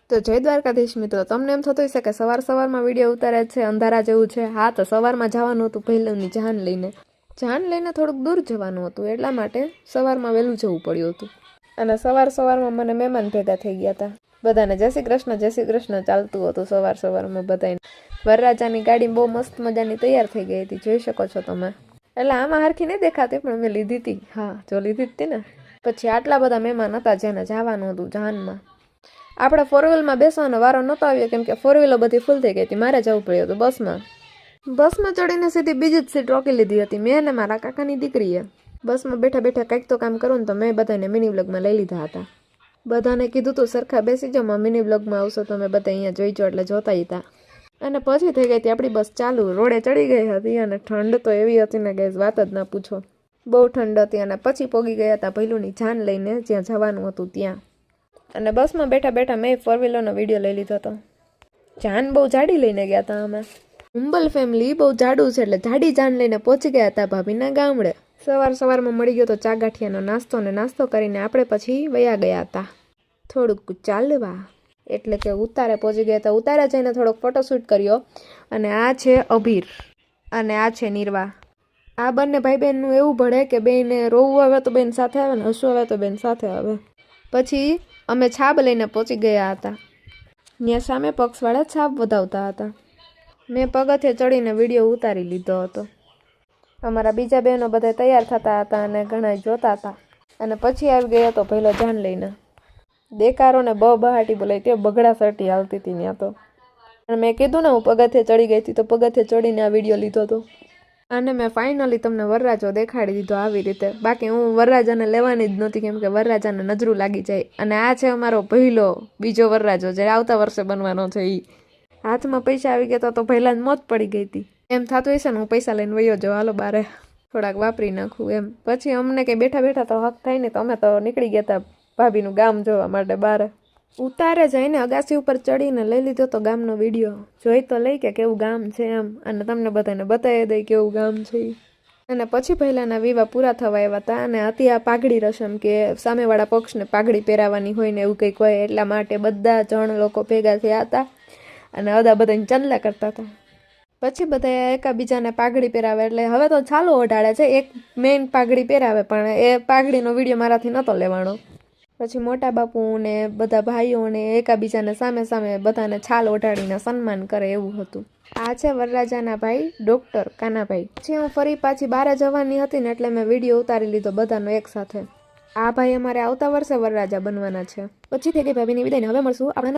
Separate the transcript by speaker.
Speaker 1: તો જય દ્વારકાધીશ મિત્રો, તમને એમ થતું હશે કે સવારમાં વિડીયો ઉતારે છે, અંધારા જેવું છે. હા, તો સવારમાં જવાનું હતું પહેલુંની જાન લઈને થોડુંક દૂર જવાનું હતું, એટલા માટે સવારમાં વહેલું જવું પડ્યું હતું. અને સવારમાં મને મહેમાન ભેગા થઈ ગયા હતા. બધાને જય શ્રી કૃષ્ણ ચાલતું હતું સવારમાં બધાને. વરરાજાની ગાડી બહુ મસ્ત મજાની તૈયાર થઈ ગઈ હતી, જોઈ શકો છો તમે. એટલે આમાં હરખી નહીં દેખાતી, પણ મેં લીધી હતી. હા, જો લીધી હતી ને. પછી આટલા બધા મહેમાન હતા જેને જવાનું હતું જાનમાં. આપણે 4 વ્હીલમાં બેસવાનો વારો નહોતો આવ્યો, કેમ કે 4 વ્હીલો બધી ફૂલ થઈ ગઈ હતી. મારે જવું પડ્યું હતું બસમાં ચડીને સીધી બીજી જ સીટ રોકી લીધી હતી મેં અને મારા કાકાની દીકરીએ. બસમાં બેઠા કંઈક તો કામ કરું ને, તો મેં બધાને મિની વ્લોગમાં લઈ લીધા હતા. બધાને કીધું તું સરખા બેસી જાઓ, મિની વ્લોગમાં આવશો તો અમે બધા અહીંયા જોઈજો, એટલે જોતા હતા. અને પછી થઈ ગઈ હતી આપણી બસ ચાલુ. રોડે ચડી ગઈ હતી અને ઠંડ તો એવી હતી ને કે વાત જ ના પૂછો. બહુ ઠંડ હતી. અને પછી પોગી ગયા હતા પહેલુંની જાન લઈને, જ્યાં જવાનું હતું ત્યાં. અને બસમાં બેઠા મેં 4 વ્હીલરનો વિડીયો લઈ લીધો હતો. જાન બહુ જાડી લઈને ગયા હતા અમે. હુંબલ ફેમિલી બહુ જાડું છે, એટલે જાડી જાન લઈને પહોંચી ગયા હતા ભાભીના ગામડે. સવારમાં મળી ગયો તો ચા ગાંઠિયાનો નાસ્તો, ને નાસ્તો કરીને આપણે પછી વયા ગયા હતા થોડુંક ચાલવા. એટલે કે ઉતારે પહોંચી ગયા હતા. ઉતારે જઈને થોડોક ફોટોશૂટ કર્યો. અને આ છે અભીર અને આ છે નિર્વા. આ બંને ભાઈ બહેનનું એવું ભળે કે બેને રોવું આવે તો બેન સાથે આવે, ને હસવું આવે તો બેન સાથે આવે. પછી અમે છાબ લઈને પહોંચી ગયા હતા. ત્યાં સામે પક્ષવાળા છાબ વધાવતા હતા. મેં પગથિયે ચડીને વિડીયો ઉતારી લીધો હતો. અમારા બીજા બહેનો બધા તૈયાર થતા હતા અને ઘણા જોતા હતા. અને પછી આવી ગયા તો પહેલો જાન લઈને. દેકારો ને બહાટી બોલાય તે બગડા સરટી આવતી હતી ત્યાં તો. અને મેં કીધું ને હું પગથિયે ચડી ગઈ હતી, તો પગથિયે ચડીને આ વિડીયો લીધો હતો. અને મેં ફાઇનલી તમને વરરાજો દેખાડી દીધો આવી રીતે. બાકી હું વરરાજાને લેવાની જ નહોતી, કેમ કે વરરાજાને નજરું લાગી જાય. અને આ છે અમારો બીજો વરરાજો, જે આવતા વર્ષે બનવાનો છે. એ હાથમાં પૈસા આવી ગયા તો પહેલા જ મોત પડી ગઈ હતી. એમ થતું હશે ને હું પૈસા લઈને વયો જાઉં, હાલો બારે થોડાક વાપરી નાખું એમ. પછી અમને કંઈ બેઠા તો હક થાય ને, તો અમે તો નીકળી ગયા હતા ભાભીનું ગામ જોવા માટે બારે. ઉતારે જઈને અગાસી ઉપર ચડીને લઈ લીધો તો ગામનો વિડીયો. જોઈ તો લઈ કે કેવું ગામ છે એમ, અને તમને બધાને બતાવી દઈ કેવું ગામ છે. અને પછી પહેલાના વિવાહ પૂરા થવા આવ્યા હતા. અને હતી આ પાઘડી રસમ, કે સામેવાળા પક્ષને પાઘડી પહેરાવાની હોય ને એવું કંઈક હોય, એટલા માટે બધા જણ લોકો ભેગા થયા હતા અને બધાને ચાંદલા કરતા હતા. પછી બધા એકાબીજાને પાઘડી પહેરાવે, એટલે હવે તો ચાલુ ઓઢાડે છે. એક મેઇન પાઘડી પહેરાવે, પણ એ પાઘડીનો વિડીયો મારાથી નહોતો લેવાનો. પછી મોટા બાપુ ને બધા ભાઈઓને એકાબીજાને સામે બધાને છાલ ઓઢાડીને સન્માન કરે એવું હતું. આ છે વરરાજાના ભાઈ ડોક્ટર કાનાભાઈ. પછી હું ફરી પાછી બહાર જવાની હતી ને, એટલે મેં વિડીયો ઉતારી લીધો બધાનો એક સાથે. આ ભાઈ અમારે આવતા વર્ષે વરરાજા બનવાના છે. પછી થઈ ગઈ ભાભીની વિદાય. હવે મળશું આપણે